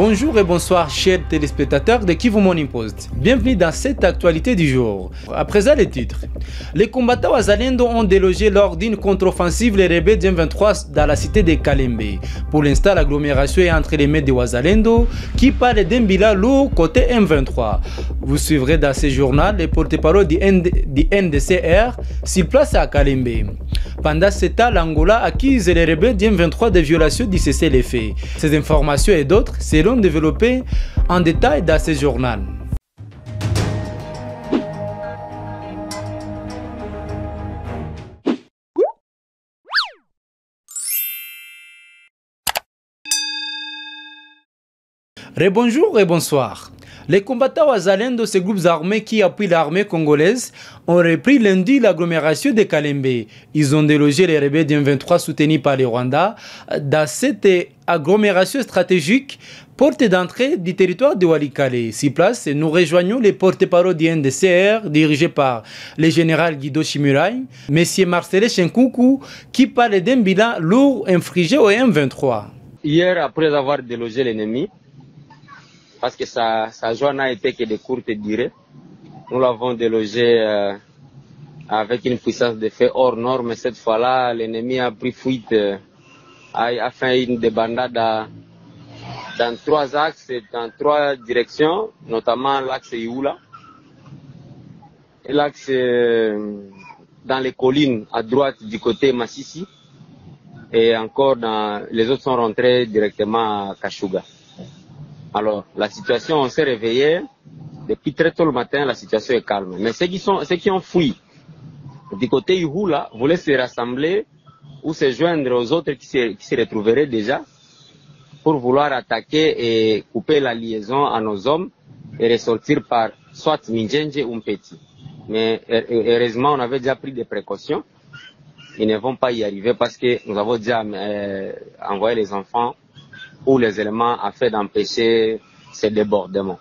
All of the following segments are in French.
Bonjour et bonsoir chers téléspectateurs de Kivu Morning Post. Bienvenue dans cette actualité du jour. À présent les titres. Les combattants Wazalendo ont délogé lors d'une contre-offensive les rebelles du M23 dans la cité de Kalembe. Pour l'instant, l'agglomération est entre les mains de Wazalendo qui parle d'un bilan lourd côté M23. Vous suivrez dans ce journal les porte-parole du NDCR sur place à Kalembe. Pendant ce temps, l'Angola accuse les rebelles du M23 de violation du cessez-le-feu. Ces informations et d'autres seront développées en détail dans ce journal. Rebonjour et bonsoir. Les combattants Wazalendo, ces groupes armés qui appuient l'armée congolaise, ont repris lundi l'agglomération de Kalembe. Ils ont délogé les rebelles du M23 soutenus par le Rwanda dans cette agglomération stratégique, porte d'entrée du territoire de Walikale. Sur place, nous rejoignons les porte-parole du NDCR dirigés par le général Guido Chimurai, M. Marcel Chenkoukou, qui parle d'un bilan lourd infligé au M23. Hier, après avoir délogé l'ennemi, parce que sa joie n'a été que de courte durée, nous l'avons délogé avec une puissance de feu hors norme. Cette fois-là, l'ennemi a pris fuite, a fait une débandade dans trois axes, dans trois directions, notamment l'axe Ioula, et l'axe dans les collines à droite du côté Massissi, et encore les autres sont rentrés directement à Kashuga. Alors, la situation, on s'est réveillé, depuis très tôt le matin, la situation est calme. Mais ceux qui ont fui du côté Ihula voulaient se rassembler ou se joindre aux autres qui se retrouveraient déjà pour vouloir attaquer et couper la liaison à nos hommes et ressortir par soit Minjenje ou Mpeti. Mais heureusement, on avait déjà pris des précautions. Ils ne vont pas y arriver parce que nous avons déjà envoyé les enfants ou les éléments afin d'empêcher ces débordements.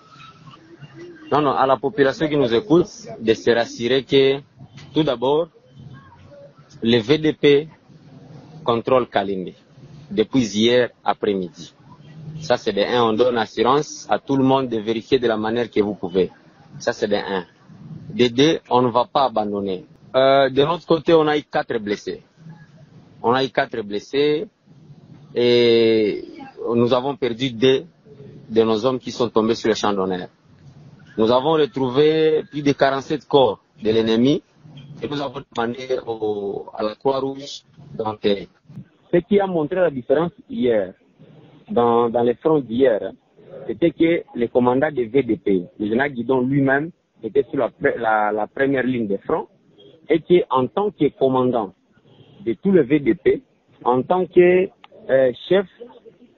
Non, à la population qui nous écoute, de se rassurer que, tout d'abord, le VDP contrôle Kalembe depuis hier après-midi. Ça, c'est de 1. On donne assurance à tout le monde de vérifier de la manière que vous pouvez. Ça, c'est de 1. De 2, on ne va pas abandonner. De notre côté, on a eu 4 blessés. On a eu 4 blessés et nous avons perdu 2 de nos hommes qui sont tombés sur le champ d'honneur. Nous avons retrouvé plus de 47 corps de l'ennemi et nous avons demandé à la Croix-Rouge d'enterrer. Ce qui a montré la différence hier, dans les fronts d'hier, c'était que le commandant des VDP, le général Guidon lui-même, était sur la première ligne de front et qui, en tant que commandant de tout le VDP, en tant que chef,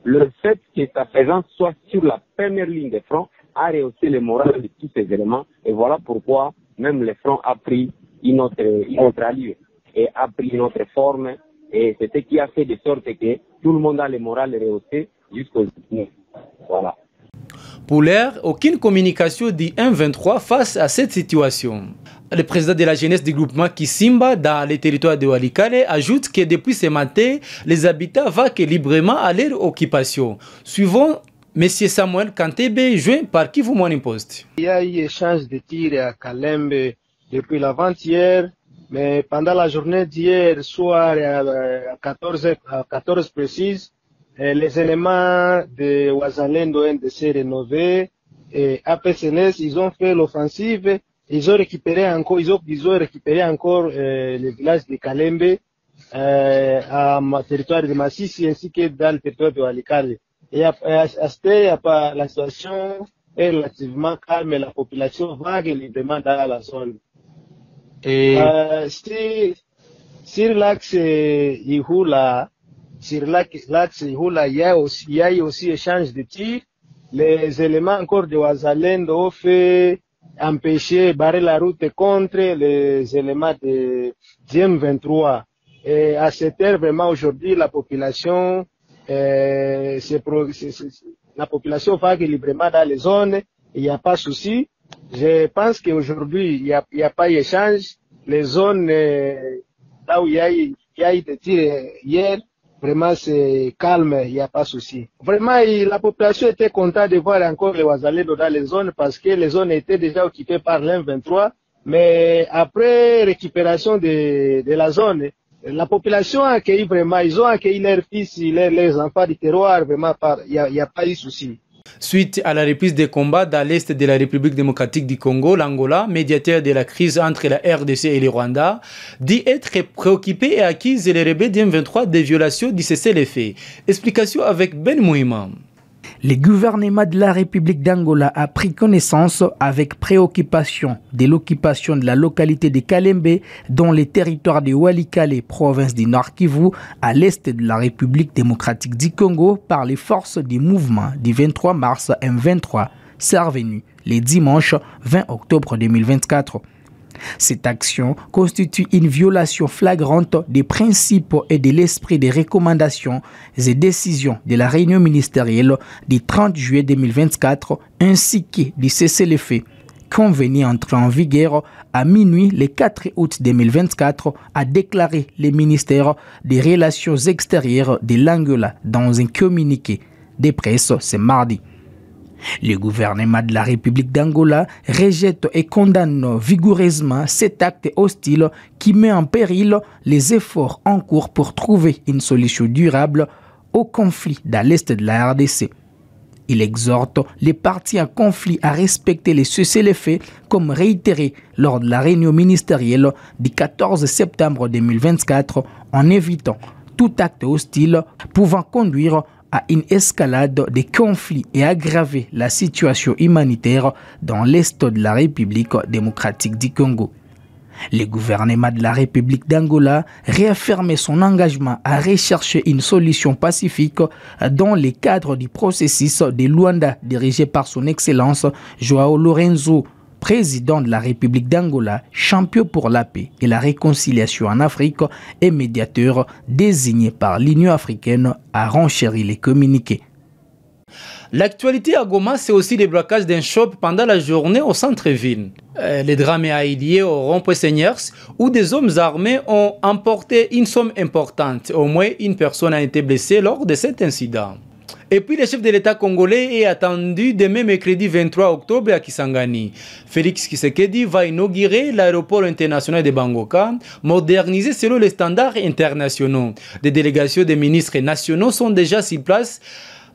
le fait que sa présence soit sur la première ligne de front a rehaussé le moral de tous ces éléments et voilà pourquoi même le front a pris une autre allure et a pris une autre forme et c'est ce qui a fait de sorte que tout le monde a le moral rehaussé jusqu'au bout. Voilà. Pour l'heure, aucune communication du M23 face à cette situation. Le président de la jeunesse du groupement Kisimba dans les territoires de Walikale ajoute que depuis ce matin, les habitants vaquent librement à leur occupation. Suivons M. Samuel Kantebe, joint par Kivu Morning Post. Il y a eu échange de tirs à Kalembe depuis l'avant-hier, mais pendant la journée d'hier soir à 14 précises, les éléments de Wazalendo NDC rénové et APCNS, ils ont fait l'offensive. Ils ont récupéré encore le village de Kalembe à territoire de Massissi ainsi que dans le territoire de Walikale. Et la situation est relativement calme et la population vague librement dans la zone. Et sur l'axe Ihula, il y a eu aussi échange de tirs. Les éléments encore de Wazalendo ont fait empêcher, barrer la route contre les éléments de M23. Et à cette heure, vraiment, aujourd'hui, la population vague librement dans les zones. Il n'y a pas de souci. Je pense qu'aujourd'hui, il n'y a pas d'échange. Les zones là où il y a eu des tirs hier, vraiment c'est calme, il n'y a pas de souci. Vraiment, la population était contente de voir encore les Wazalendo dans les zones parce que les zones étaient déjà occupées par l'M23. Mais après récupération de la zone, la population a accueilli vraiment, ils ont accueilli leurs fils, leurs enfants du terroir, vraiment, il n'y a pas eu de souci. Suite à la reprise des combats dans l'est de la République démocratique du Congo, l'Angola, médiateur de la crise entre la RDC et le Rwanda, dit être préoccupé et accuse les rebelles du M23 des violations du cessez-le-feu. Explication avec Ben Mouhima. Le gouvernement de la République d'Angola a pris connaissance avec préoccupation de l'occupation de la localité de Kalembe dans les territoires de Walikale, province du Nord Kivu, à l'est de la République démocratique du Congo par les forces du mouvement du 23 mars M23, survenu le dimanche 20 octobre 2024. Cette action constitue une violation flagrante des principes et de l'esprit des recommandations et décisions de la réunion ministérielle du 30 juillet 2024 ainsi que du cessez-le-feu convenu entrer en vigueur à minuit le 4 août 2024, a déclaré le ministère des Relations extérieures de l'Angola dans un communiqué de presse ce mardi. Le gouvernement de la République d'Angola rejette et condamne vigoureusement cet acte hostile qui met en péril les efforts en cours pour trouver une solution durable au conflit dans l'est de la RDC. Il exhorte les parties en conflit à respecter les cessez-le-feu comme réitéré lors de la réunion ministérielle du 14 septembre 2024 en évitant tout acte hostile pouvant conduire à une escalade des conflits et aggraver la situation humanitaire dans l'est de la République démocratique du Congo. Le gouvernement de la République d'Angola réaffirme son engagement à rechercher une solution pacifique dans le cadre du processus de Luanda dirigé par son Excellence João Lourenço, président de la République d'Angola, champion pour la paix et la réconciliation en Afrique et médiateur désigné par l'Union africaine, a renchéri les communiqués. L'actualité à Goma, c'est aussi le blocage d'un shop pendant la journée au centre-ville. Le drame est lié au rond-point Seigneurs où des hommes armés ont emporté une somme importante. Au moins une personne a été blessée lors de cet incident. Et puis le chef de l'État congolais est attendu demain mercredi 23 octobre à Kisangani. Félix Tshisekedi va inaugurer l'aéroport international de Bangoka, modernisé selon les standards internationaux. Des délégations des ministres nationaux sont déjà sur place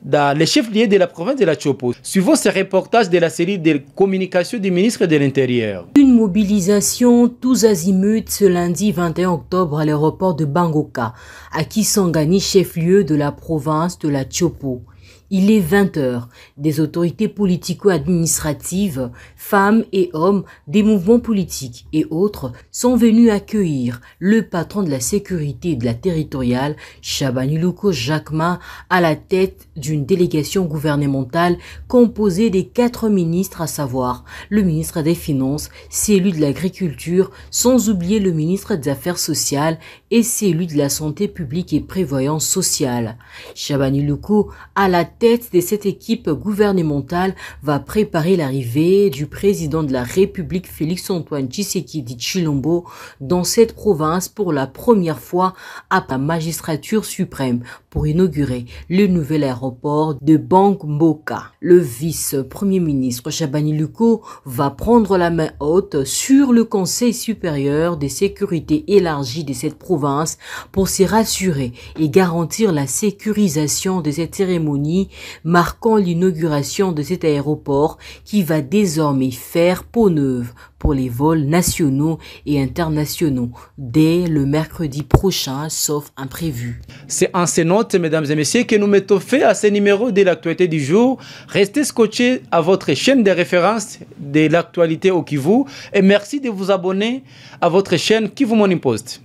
dans les chefs-lieux de la province de la Chopo. Suivant ce reportage de la série de communication du ministre de l'Intérieur. Une mobilisation tous azimuts ce lundi 21 octobre à l'aéroport de Bangoka, à Kisangani, chef-lieu de la province de la Chopo. Il est 20 h. Des autorités politico-administratives, femmes et hommes, des mouvements politiques et autres sont venus accueillir le patron de la sécurité et de la territoriale, Chabani Luko Jacquemin, à la tête d'une délégation gouvernementale composée des 4 ministres, à savoir le ministre des Finances, celui de l'Agriculture, sans oublier le ministre des Affaires sociales et celui de la Santé publique et prévoyance sociale. Chabani Luko, à la tête de cette équipe gouvernementale, va préparer l'arrivée du président de la République Félix-Antoine Tshisekedi Tshilombo dans cette province pour la première fois à la magistrature suprême pour inaugurer le nouvel aéroport de Bangoka. Le vice-premier ministre Chabani Luko va prendre la main haute sur le Conseil supérieur de sécurité élargie de cette province pour s'y rassurer et garantir la sécurisation de cette cérémonie marquant l'inauguration de cet aéroport qui va désormais faire peau neuve pour les vols nationaux et internationaux dès le mercredi prochain, sauf imprévu. C'est en ces notes, mesdames et messieurs, que nous mettons fin à ce numéro de l'actualité du jour. Restez scotchés à votre chaîne de référence de l'actualité au Kivu et merci de vous abonner à votre chaîne Kivu Morning Post.